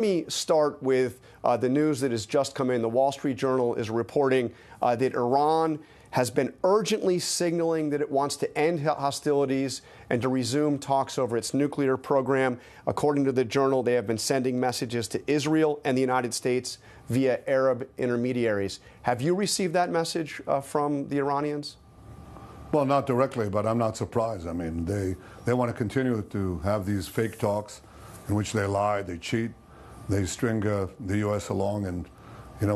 Let me start with the news that has just come in. The Wall Street Journal is reporting that Iran has been urgently signaling that it wants to end hostilities and to resume talks over its nuclear program. According to the Journal, they have been sending messages to Israel and the United States via Arab intermediaries. Have you received that message from the Iranians? Well, not directly, but I'm not surprised. I mean, they want to continue to have these fake talks in which they lie, they cheat, they string the U.S. along, and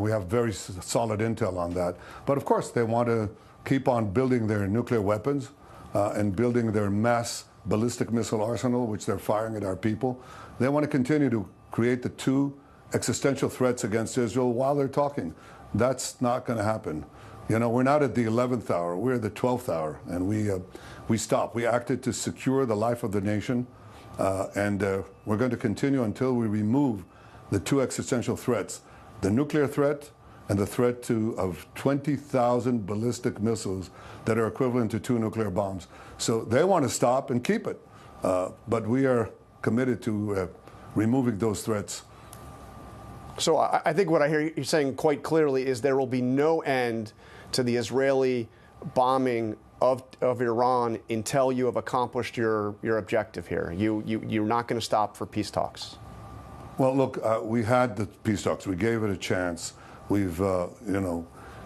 we have very solid intel on that. But of course, they want to keep on building their nuclear weapons and building their mass ballistic missile arsenal, which they're firing at our people. They want to continue to create the two existential threats against Israel while they're talking. That's not going to happen. We're not at the 11th hour, we're at the 12th hour, and we stopped. We acted to secure the life of the nation, and we're going to continue until we remove the two existential threats, the nuclear threat and the threat of 20,000 ballistic missiles that are equivalent to 2 nuclear bombs. So they want to stop and keep it, but we are committed to removing those threats. So I think what I hear you saying quite clearly is there will be no end to the Israeli bombing of Iran until you have accomplished your objective here. You're not going to stop for peace talks. Well, look, we had the peace talks. We gave it a chance. We've,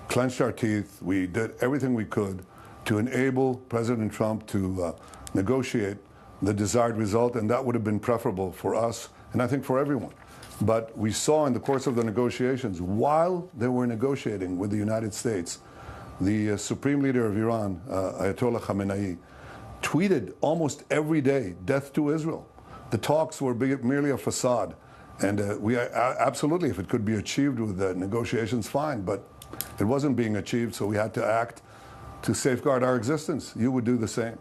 clenched our teeth. We did everything we could to enable President Trump to negotiate the desired result, and that would have been preferable for us and I think for everyone. But we saw in the course of the negotiations, while they were negotiating with the United States, the supreme leader of Iran, Ayatollah Khamenei, tweeted almost every day, "Death to Israel." The talks were merely a facade. And we absolutely, if it could be achieved with the negotiations, fine. But it wasn't being achieved, so we had to act to safeguard our existence. You would do the same.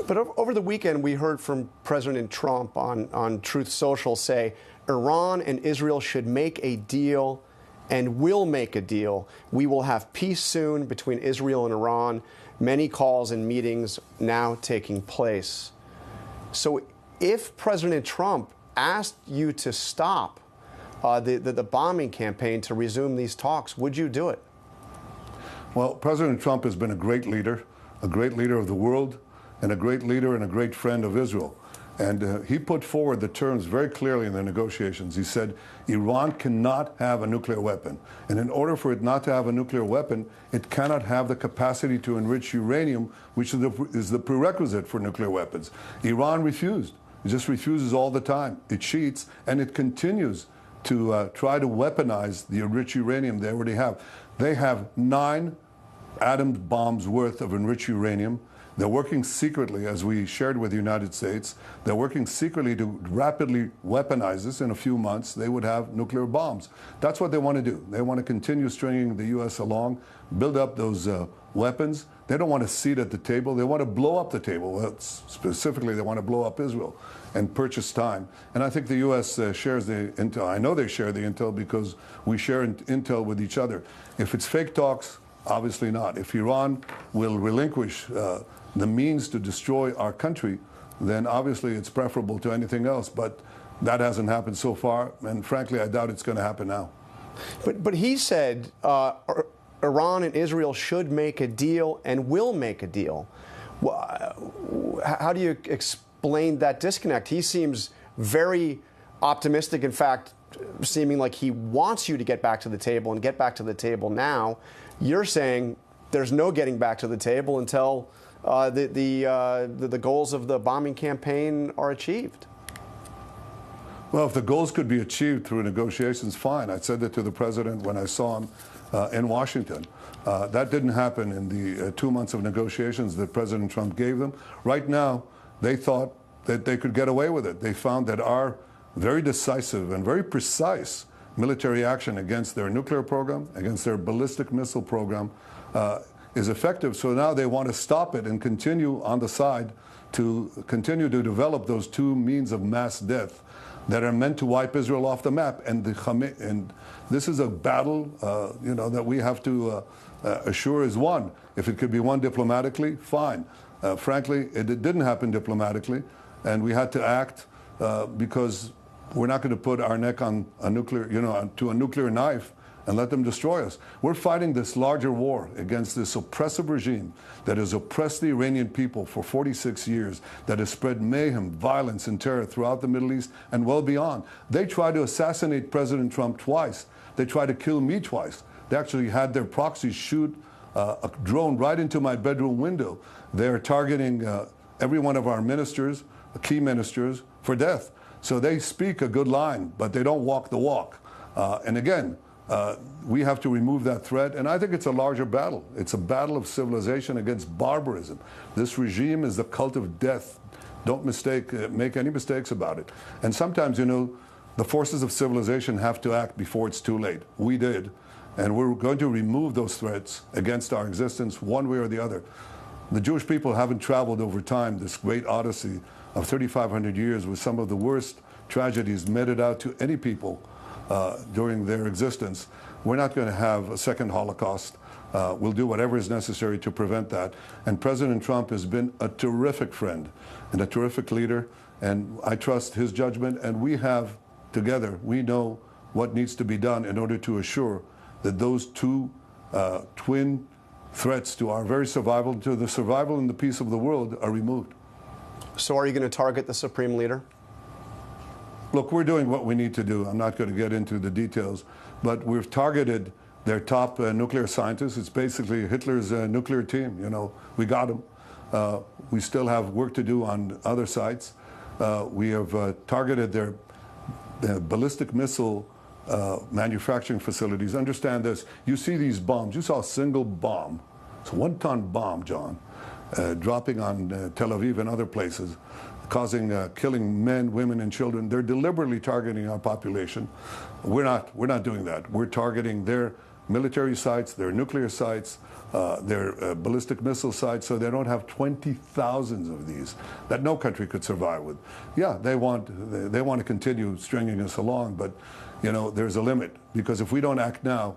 But over the weekend, we heard from President Trump on Truth Social say Iran and Israel should make a deal and will make a deal. We will have peace soon between Israel and Iran. Many calls and meetings now taking place. So if President Trump asked you to stop the bombing campaign to resume these talks, would you do it? Well, President Trump has been a great leader of the world, and a great leader and a great friend of Israel. And he put forward the terms very clearly in the negotiations. He said Iran cannot have a nuclear weapon. And in order for it not to have a nuclear weapon, it cannot have the capacity to enrich uranium, which is the prerequisite for nuclear weapons. Iran refused. It just refuses all the time. It cheats, and it continues to try to weaponize the enriched uranium they already have. They have 9 atom bombs worth of enriched uranium. They're working secretly, as we shared with the United States. They're working secretly to rapidly weaponize this. In a few months, they would have nuclear bombs. That's what they want to do. They want to continue stringing the U.S. along, build up those weapons. They don't want a seat at the table. They want to blow up the table. Well, specifically, they want to blow up Israel and purchase time. And I think the U.S. Shares the intel. I know they share the intel because we share intel with each other. If it's fake talks, obviously not. If Iran will relinquish the means to destroy our country, then obviously it's preferable to anything else. But that hasn't happened so far, and frankly, I doubt it's going to happen now. But he said Iran and Israel should make a deal and will make a deal. How do you explain that disconnect? He seems very optimistic, in fact, seeming like he wants you to get back to the table and get back to the table now. You're saying there's no getting back to the table until the goals of the bombing campaign are achieved. Well, if the goals could be achieved through negotiations, fine. I said that to the president when I saw him in Washington. That didn't happen in the 2 months of negotiations that President Trump gave them. Right now, they thought that they could get away with it. They found that our very decisive and very precise military action against their nuclear program, against their ballistic missile program, is effective. So now they want to stop it and continue on the side to continue to develop those 2 means of mass death that are meant to wipe Israel off the map. And this is a battle, that we have to assure is won. If it could be won diplomatically, fine. Frankly, it didn't happen diplomatically, and we had to act because We're not going to put our neck on a nuclear, to a nuclear knife and let them destroy us. We're fighting this larger war against this oppressive regime that has oppressed the Iranian people for 46 years, that has spread mayhem, violence, and terror throughout the Middle East and well beyond. They tried to assassinate President Trump twice. They tried to kill me twice. They actually had their proxies shoot a drone right into my bedroom window. They're targeting every one of our ministers, key ministers, for death. So they speak a good line, but they don't walk the walk. And again, we have to remove that threat, and I think it's a larger battle. It's a battle of civilization against barbarism. This regime is the cult of death. Don't make any mistakes about it. And sometimes, the forces of civilization have to act before it's too late. We did, and we're going to remove those threats against our existence one way or the other. The Jewish people haven't traveled over time this great odyssey of 3,500 years with some of the worst tragedies meted out to any people during their existence. We're not going to have a second Holocaust. We'll do whatever is necessary to prevent that. And President Trump has been a terrific friend and a terrific leader, and I trust his judgment. And we have, together, we know what needs to be done in order to assure that those two twin threats to our very survival, to the survival and the peace of the world, are removed. So are you going to target the Supreme Leader? Look, we're doing what we need to do. I'm not going to get into the details, but we've targeted their top nuclear scientists. It's basically Hitler's nuclear team. We got them. We still have work to do on other sites. We have targeted their ballistic missile manufacturing facilities. Understand this. You see these bombs. You saw a single bomb. It's a one-ton bomb, John, dropping on Tel Aviv and other places, killing men, women, and children. They're deliberately targeting our population. We're not doing that. We're targeting their military sites, their nuclear sites, their ballistic missile sites, so they don't have 20,000 of these that no country could survive with. Yeah, they want to continue stringing us along, but there's a limit, because if we don't act now,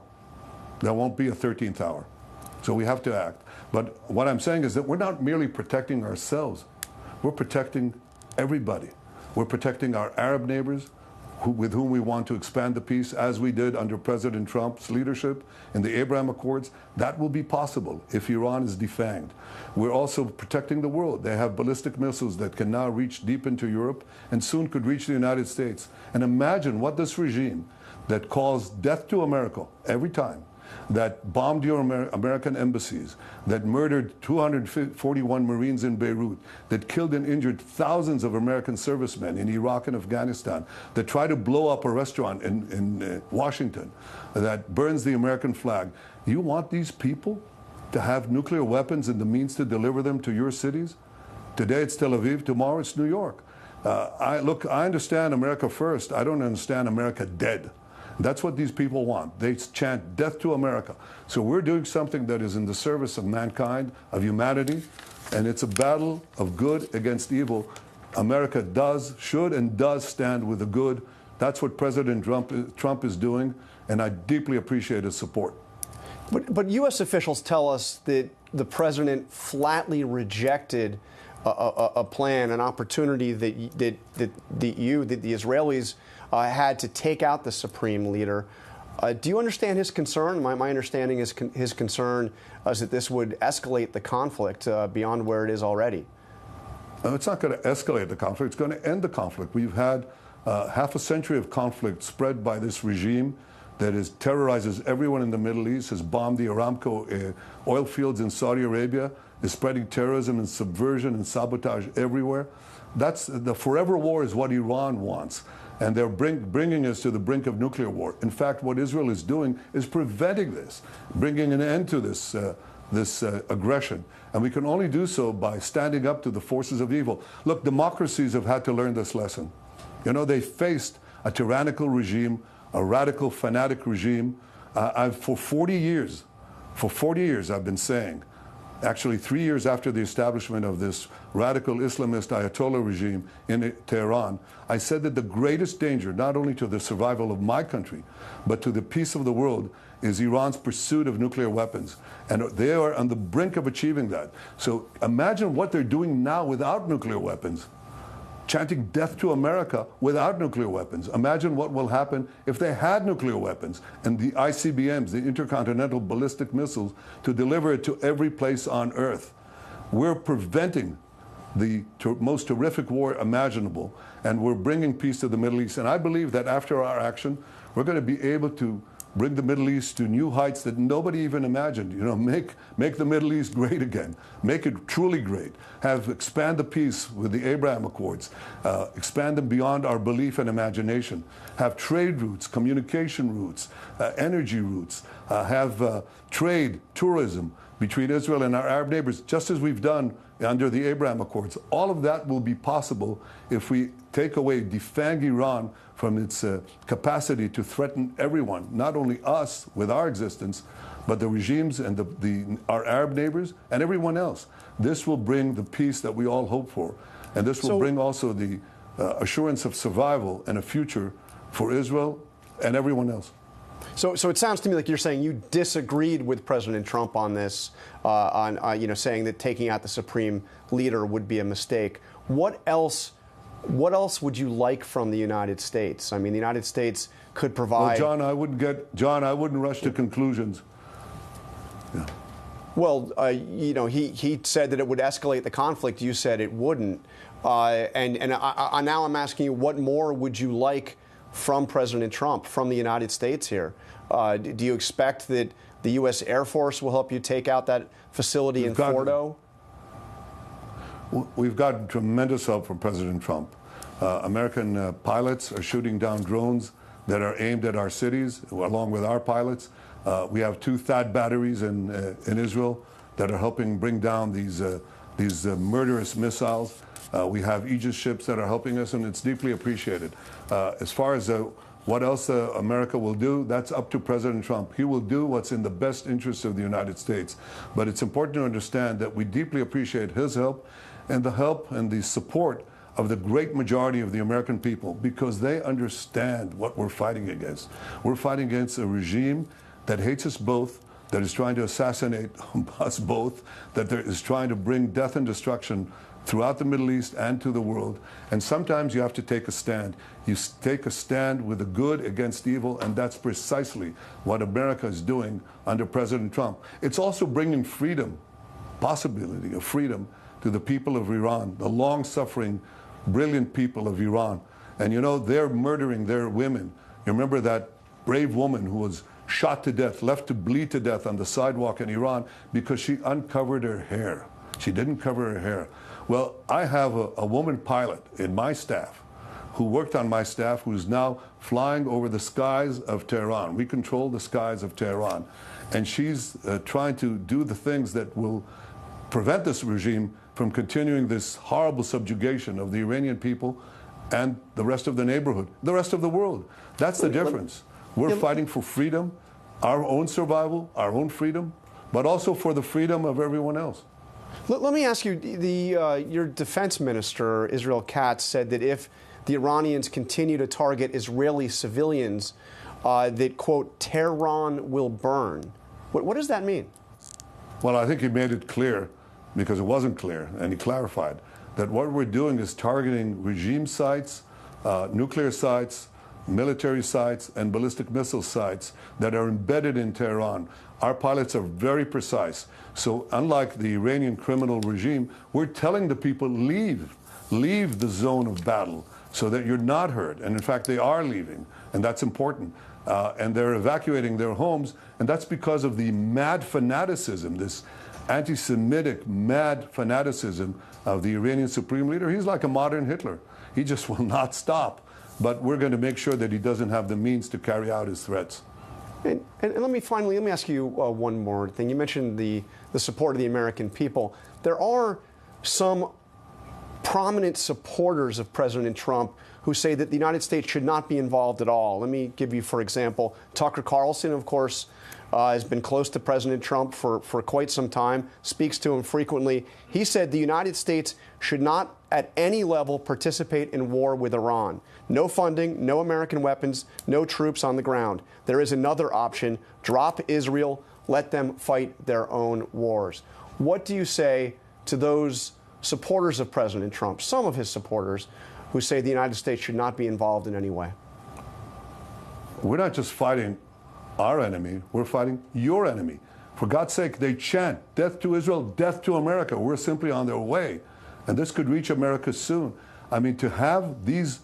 there won't be a 13th hour. So we have to act. But what I'm saying is that we're not merely protecting ourselves. We're protecting everybody. We're protecting our Arab neighbors with whom we want to expand the peace, as we did under President Trump's leadership in the Abraham Accords. That will be possible if Iran is defanged. We're also protecting the world. They have ballistic missiles that can now reach deep into Europe and soon could reach the United States. And imagine what this regime that calls death to America every time, that bombed your American embassies, that murdered 241 Marines in Beirut, that killed and injured thousands of American servicemen in Iraq and Afghanistan, that tried to blow up a restaurant in Washington, that burns the American flag. You want these people to have nuclear weapons and the means to deliver them to your cities? Today it's Tel Aviv, tomorrow it's New York. I understand America first. I don't understand America dead. That's what these people want. They chant death to America. So we're doing something that is in the service of mankind, of humanity, and it's a battle of good against evil. America should and does stand with the good. That's what President Trump is doing, and I deeply appreciate his support. But U.S. officials tell us that the president flatly rejected a plan, an opportunity that the Israelis had to take out the Supreme Leader. Do you understand his concern? My understanding is his concern is that this would escalate the conflict beyond where it is already. It's not going to escalate the conflict. It's going to end the conflict. We've had half a century of conflict spread by this regime that terrorizes everyone in the Middle East, has bombed the Aramco oil fields in Saudi Arabia, is spreading terrorism and subversion and sabotage everywhere. That's the forever war is what Iran wants. And they're bringing us to the brink of nuclear war. In fact, what Israel is doing is preventing this, bringing an end to this aggression. And we can only do so by standing up to the forces of evil. Look, democracies have had to learn this lesson. They faced a tyrannical regime, a radical, fanatic regime. For 40 years, I've been saying, actually 3 years after the establishment of this radical Islamist Ayatollah regime in Tehran, I said that the greatest danger, not only to the survival of my country, but to the peace of the world, is Iran's pursuit of nuclear weapons. And they are on the brink of achieving that. So imagine what they're doing now without nuclear weapons. chanting death to America without nuclear weapons. Imagine what will happen if they had nuclear weapons and the ICBMs, the intercontinental ballistic missiles, to deliver it to every place on Earth. We're preventing the most horrific war imaginable, and we're bringing peace to the Middle East. And I believe that after our action, we're going to be able to bring the Middle East to new heights that nobody even imagined. You know, make the Middle East great again, make it truly great. Expand the peace with the Abraham Accords, expand them beyond our belief and imagination. Have trade routes, communication routes, energy routes. Have trade, tourism between Israel and our Arab neighbors, just as we've done under the Abraham Accords. All of that will be possible if we take away, defang Iran from its capacity to threaten everyone, not only us with our existence, but the regimes and our Arab neighbors and everyone else. This will bring the peace that we all hope for. And this will bring also the assurance of survival and a future for Israel and everyone else. So it sounds to me like you're saying you disagreed with President Trump on this, saying that taking out the supreme leader would be a mistake. What else would you like from the United States? I mean, the United States could provide. Well, John, I wouldn't rush to conclusions. Yeah. Well, he said that it would escalate the conflict. You said it wouldn't. And now I'm asking you, what more would you like from President Trump, from the United States here? Do you expect that the U.S. Air Force will help you take out that facility in Fordo? We've gotten tremendous help from President Trump. American pilots are shooting down drones that are aimed at our cities, along with our pilots. We have 2 THAAD batteries in Israel that are helping bring down these murderous missiles. We have Aegis ships that are helping us, and it's deeply appreciated. As far as what else America will do, that's up to President Trump. He will do what's in the best interest of the United States. But it's important to understand that we deeply appreciate his help and the support of the great majority of the American people, because they understand what we're fighting against. We're fighting against a regime that hates us both, that is trying to assassinate us both, that is trying to bring death and destruction throughout the Middle East and to the world. And sometimes you have to take a stand. You take a stand with the good against evil, and that's precisely what America is doing under President Trump. It's also bringing freedom, possibility of freedom, to the people of Iran, the long-suffering, brilliant people of Iran. And you know, they're murdering their women. You remember that brave woman who was shot to death, left to bleed to death on the sidewalk in Iran because she uncovered her hair. She didn't cover her hair. Well, I have a woman pilot in my staff who worked on my staff, who's now flying over the skies of Tehran. We control the skies of Tehran. And she's trying to do the things that will prevent this regime from continuing this horrible subjugation of the Iranian people and the rest of the neighborhood, the rest of the world. That's the difference. We're fighting for freedom, our own survival, our own freedom, but also for the freedom of everyone else. Let me ask you, your defense minister, Israel Katz, said that if the Iranians continue to target Israeli civilians, that, quote, Tehran will burn. What does that mean? Well, I think he made it clear, because it wasn't clear, and he clarified, that what we're doing is targeting regime sites, nuclear sites, military sites, and ballistic missile sites that are embedded in Tehran. Our pilots are very precise. So unlike the Iranian criminal regime, we're telling the people, leave the zone of battle so that you're not hurt. And in fact, they are leaving, and that's important. And they're evacuating their homes, and that's because of the mad fanaticism, this anti-Semitic mad fanaticism of the Iranian supreme leader. He's like a modern Hitler. He just will not stop. But we're going to make sure that he doesn't have the means to carry out his threats. And let me ask you one more thing. You mentioned the support of the American people. There are some prominent supporters of President Trump who say that the United States should not be involved at all. Let me give you, for example, Tucker Carlson, of course, has been close to President Trump for quite some time, speaks to him frequently. He said the United States should not at any level participate in war with Iran. No funding, no American weapons, no troops on the ground. There is another option. Drop Israel, let them fight their own wars. What do you say to those supporters of President Trump, some of his supporters, who say the United States should not be involved in any way? We're not just fighting our enemy, we're fighting your enemy. For God's sake, they chant, death to Israel, death to America. We're simply on their way. And this could reach America soon. I mean, to have these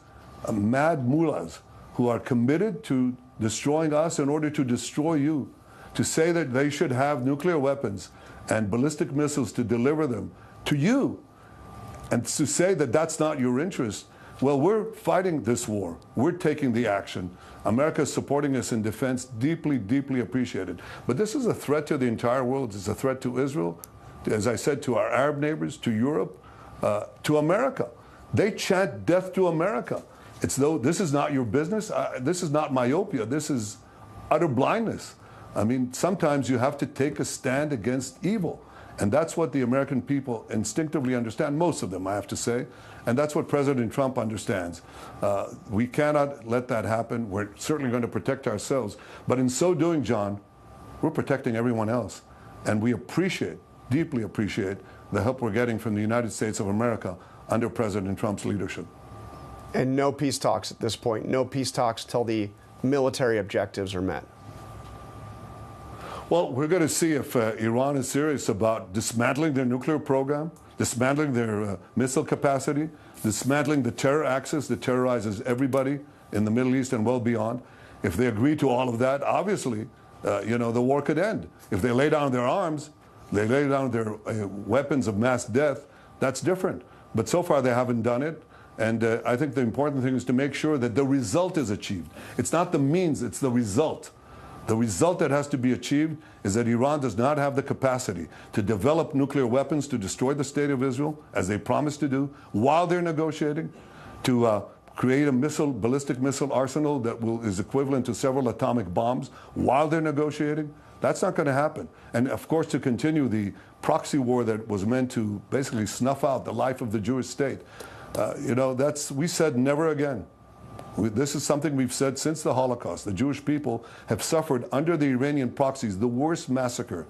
mad mullahs who are committed to destroying us in order to destroy you, to say that they should have nuclear weapons and ballistic missiles to deliver them to you, and to say that that's not your interest. Well, we're fighting this war. We're taking the action. America is supporting us in defense, deeply, deeply appreciated. But this is a threat to the entire world. It's a threat to Israel, as I said, to our Arab neighbors, to Europe, to America. They chant death to America. It's though this is not your business. This is not myopia. This is utter blindness. I mean, sometimes you have to take a stand against evil. And that's what the American people instinctively understand, most of them, I have to say. And that's what President Trump understands. We cannot let that happen. We're certainly going to protect ourselves. But in so doing, John, we're protecting everyone else. And we appreciate, deeply appreciate, the help we're getting from the United States of America under President Trump's leadership. And no peace talks at this point. No peace talks till the military objectives are met. Well, we're going to see if Iran is serious about dismantling their nuclear program, dismantling their missile capacity, dismantling the terror axis that terrorizes everybody in the Middle East and well beyond. If they agree to all of that, obviously, the war could end. If they lay down their arms, they lay down their weapons of mass death, that's different. But so far, they haven't done it. And I think the important thing is to make sure that the result is achieved. It's not the means, it's the result. The result that has to be achieved is that Iran does not have the capacity to develop nuclear weapons to destroy the state of Israel, as they promised to do, while they're negotiating, to create a ballistic missile arsenal that is equivalent to several atomic bombs while they're negotiating. That's not going to happen. And of course, to continue the proxy war that was meant to basically snuff out the life of the Jewish state. We said never again. This is something we've said since the Holocaust. The Jewish people have suffered under the Iranian proxies the worst massacre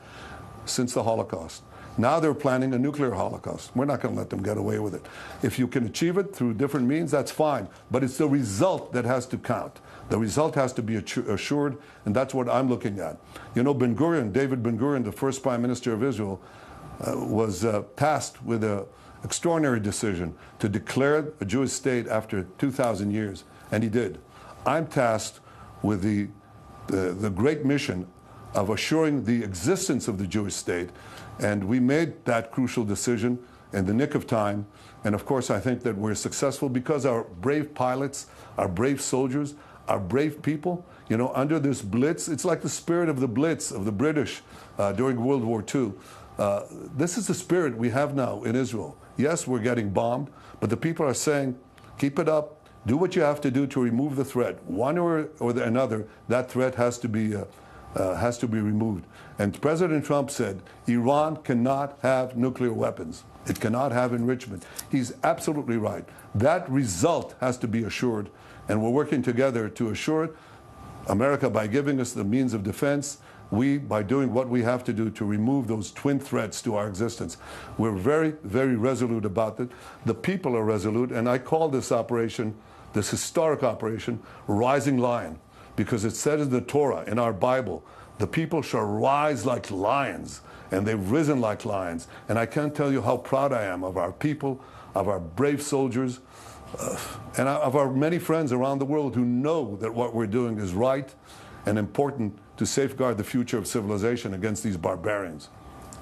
since the Holocaust. Now they're planning a nuclear holocaust. We're not going to let them get away with it. If you can achieve it through different means, that's fine. But it's the result that has to count. The result has to be assured, and that's what I'm looking at. David Ben Gurion, the first prime minister of Israel, was tasked with an extraordinary decision to declare a Jewish state after 2,000 years. And he did. I'm tasked with the great mission of assuring the existence of the Jewish state. And we made that crucial decision in the nick of time. And of course, I think that we're successful because our brave pilots, our brave soldiers, our brave people, under this blitz, it's like the spirit of the blitz of the British during World War II. This is the spirit we have now in Israel. Yes, we're getting bombed, but the people are saying, keep it up. Do what you have to do to remove the threat. One or another, that threat has to be removed. And President Trump said, Iran cannot have nuclear weapons. It cannot have enrichment. He's absolutely right. That result has to be assured, and we're working together to assure it. America, by giving us the means of defense, we, by doing what we have to do to remove those twin threats to our existence. We're very, very resolute about it. The people are resolute, and I call this operation, this historic operation, Rising Lion, because it said in the Torah, in our Bible, the people shall rise like lions, and they've risen like lions. And I can't tell you how proud I am of our people, of our brave soldiers, and of our many friends around the world who know that what we're doing is right and important to safeguard the future of civilization against these barbarians.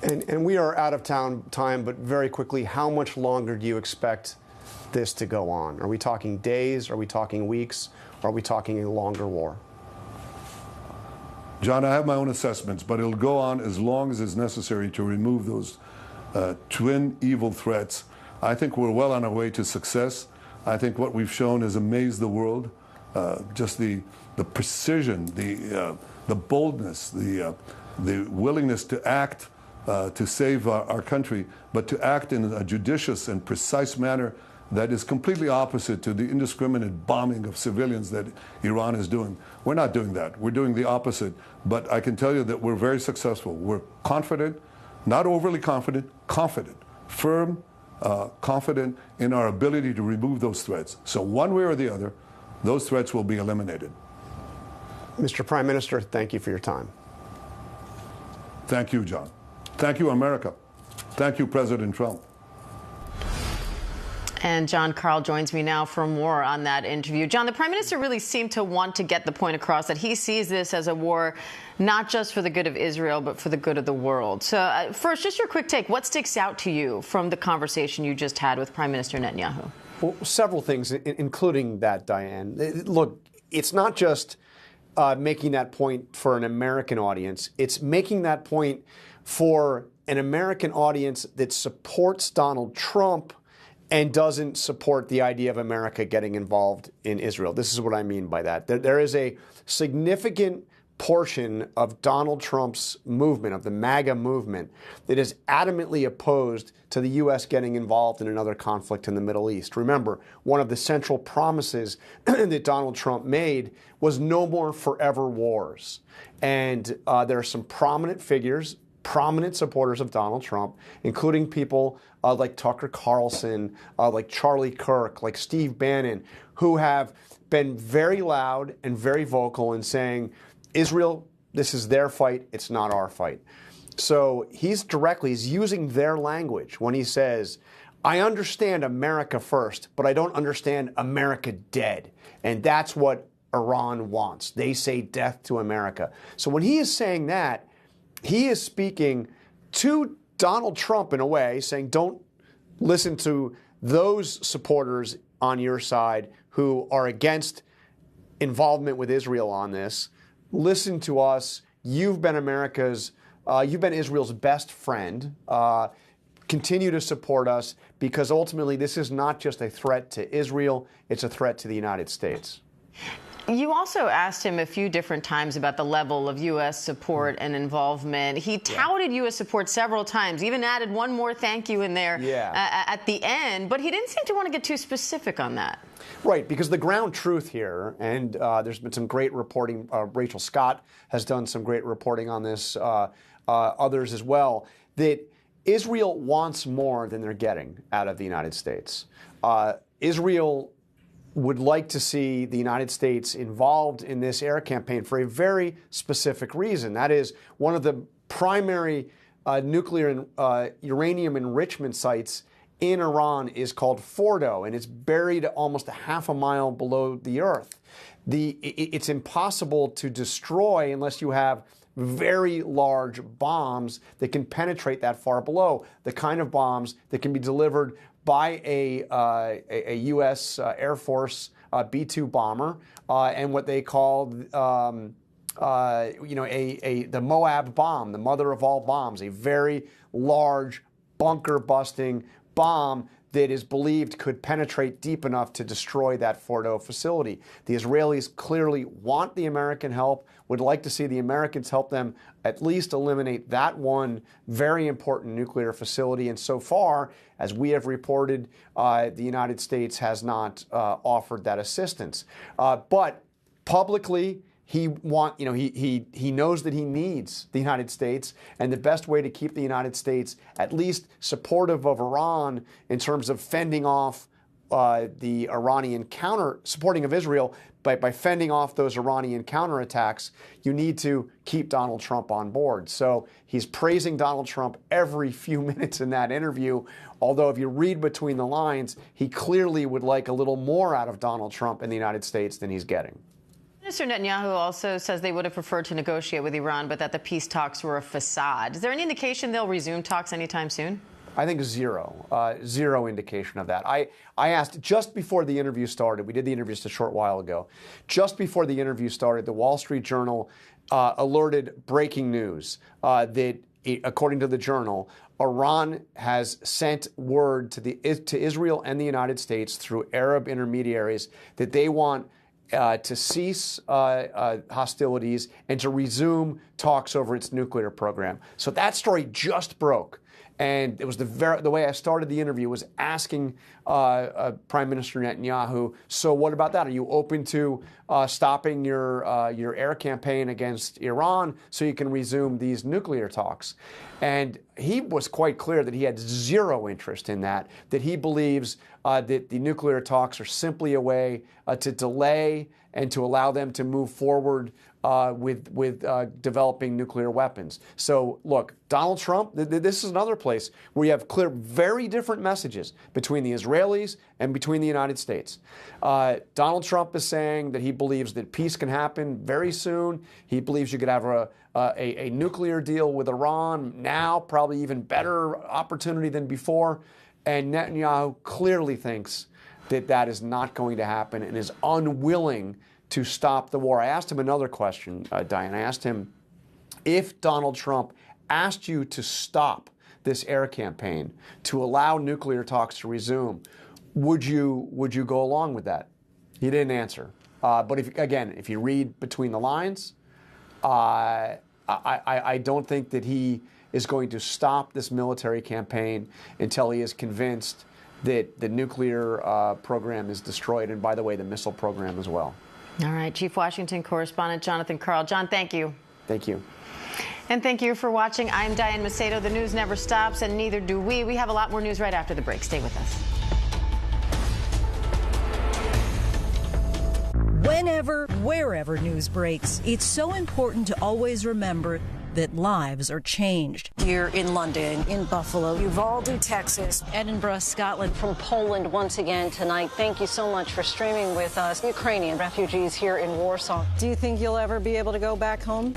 And we are out of time, but very quickly, how much longer do you expect this to go on? Are we talking days? Are we talking weeks? Or are we talking a longer war? John, I have my own assessments, but it'll go on as long as is necessary to remove those twin evil threats. I think we're well on our way to success. I think what we've shown has amazed the world. Just the precision, the boldness, the willingness to act to save our country, but to act in a judicious and precise manner that is completely opposite to the indiscriminate bombing of civilians that Iran is doing. We're not doing that. We're doing the opposite. But I can tell you that we're very successful. We're confident, not overly confident, confident, firm, confident in our ability to remove those threats. So one way or the other, those threats will be eliminated. Mr. Prime Minister, thank you for your time. Thank you, John. Thank you, America. Thank you, President Trump. And John Karl joins me now for more on that interview. John, the Prime Minister really seemed to want to get the point across that he sees this as a war not just for the good of Israel, but for the good of the world. So first, just your quick take. What sticks out to you from the conversation you just had with Prime Minister Netanyahu? Well, several things, including that, Diane. Look, it's not just making that point for an American audience. It's making that point for an American audience that supports Donald Trump and doesn't support the idea of America getting involved in Israel. This is what I mean by that. There is a significant portion of Donald Trump's movement, of the MAGA movement, that is adamantly opposed to the U.S. getting involved in another conflict in the Middle East. Remember, one of the central promises that Donald Trump made was no more forever wars. And there are some prominent figures, prominent supporters of Donald Trump, including people like Tucker Carlson, like Charlie Kirk, like Steve Bannon, who have been very loud and very vocal in saying, Israel, this is their fight, it's not our fight. So he's using their language when he says, I understand America first, but I don't understand America dead. And that's what Iran wants. They say death to America. So when he is saying that, he is speaking to Donald Trump in a way, saying don't listen to those supporters on your side who are against involvement with Israel on this. Listen to us. You've been Israel's best friend. Continue to support us, because ultimately this is not just a threat to Israel, it's a threat to the United States. You also asked him a few different times about the level of U.S. support and involvement. He touted U.S. support several times, even added one more thank you in there at the end, but he didn't seem to want to get too specific on that. Right, because the ground truth here, and there's been some great reporting, Rachel Scott has done some great reporting on this, others as well, that Israel wants more than they're getting out of the United States. Israel would like to see the United States involved in this air campaign for a very specific reason. That is, one of the primary nuclear and uranium enrichment sites in Iran is called Fordo, and it's buried almost a half a mile below the earth. It's impossible to destroy unless you have very large bombs that can penetrate that far below, the kind of bombs that can be delivered by a U.S. Air Force B-2 bomber and what they call the Moab bomb, the mother of all bombs, a very large bunker-busting bomb that is believed could penetrate deep enough to destroy that Fordo facility. The Israelis clearly want the American help, would like to see the Americans help them at least eliminate that one very important nuclear facility. And so far, as we have reported, the United States has not offered that assistance. But publicly, he knows that he needs the United States, and the best way to keep the United States at least supportive of Iran in terms of fending off the Iranian supporting of Israel by fending off those Iranian counterattacks, you need to keep Donald Trump on board. So he's praising Donald Trump every few minutes in that interview, although if you read between the lines, he clearly would like a little more out of Donald Trump and the United States than he's getting. Minister Netanyahu also says they would have preferred to negotiate with Iran, but that the peace talks were a facade. Is there any indication they'll resume talks anytime soon? I think zero indication of that. I asked just before the interview started, we did the interview just a short while ago, just before the interview started, the Wall Street Journal alerted breaking news that, according to the Journal, Iran has sent word to Israel and the United States through Arab intermediaries that they want to cease hostilities and to resume talks over its nuclear program. So that story just broke. And it was the way I started the interview was asking Prime Minister Netanyahu, so what about that? Are you open to stopping your air campaign against Iran so you can resume these nuclear talks? And he was quite clear that he had zero interest in that he believes that the nuclear talks are simply a way to delay and to allow them to move forward with developing nuclear weapons. So, look, Donald Trump, this is another place where you have clear, very different messages between the Israelis and between the United States. Donald Trump is saying that he believes that peace can happen very soon. He believes you could have a nuclear deal with Iran now, probably even better opportunity than before. And Netanyahu clearly thinks that that is not going to happen and is unwilling to stop the war. I asked him another question, Diane. I asked him, if Donald Trump asked you to stop this air campaign, to allow nuclear talks to resume, would you go along with that? He didn't answer. But if you read between the lines, I don't think that he is going to stop this military campaign until he is convinced that the nuclear program is destroyed. And by the way, the missile program as well. All right. Chief Washington correspondent Jonathan Karl. John, thank you. Thank you. And thank you for watching. I'm Diane Macedo. The news never stops, and neither do we. We have a lot more news right after the break. Stay with us. Whenever, wherever news breaks, it's so important to always remember that lives are changed. Here in London, in Buffalo, Uvalde, Texas, Edinburgh, Scotland. from Poland once again tonight. Thank you so much for streaming with us. Ukrainian refugees here in Warsaw. Do you think you'll ever be able to go back home?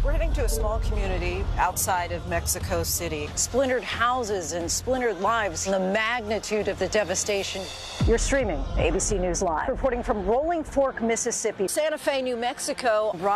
We're heading to a small community outside of Mexico City. Splintered houses and splintered lives. The magnitude of the devastation. You're streaming ABC News Live. Reporting from Rolling Fork, Mississippi. Santa Fe, New Mexico.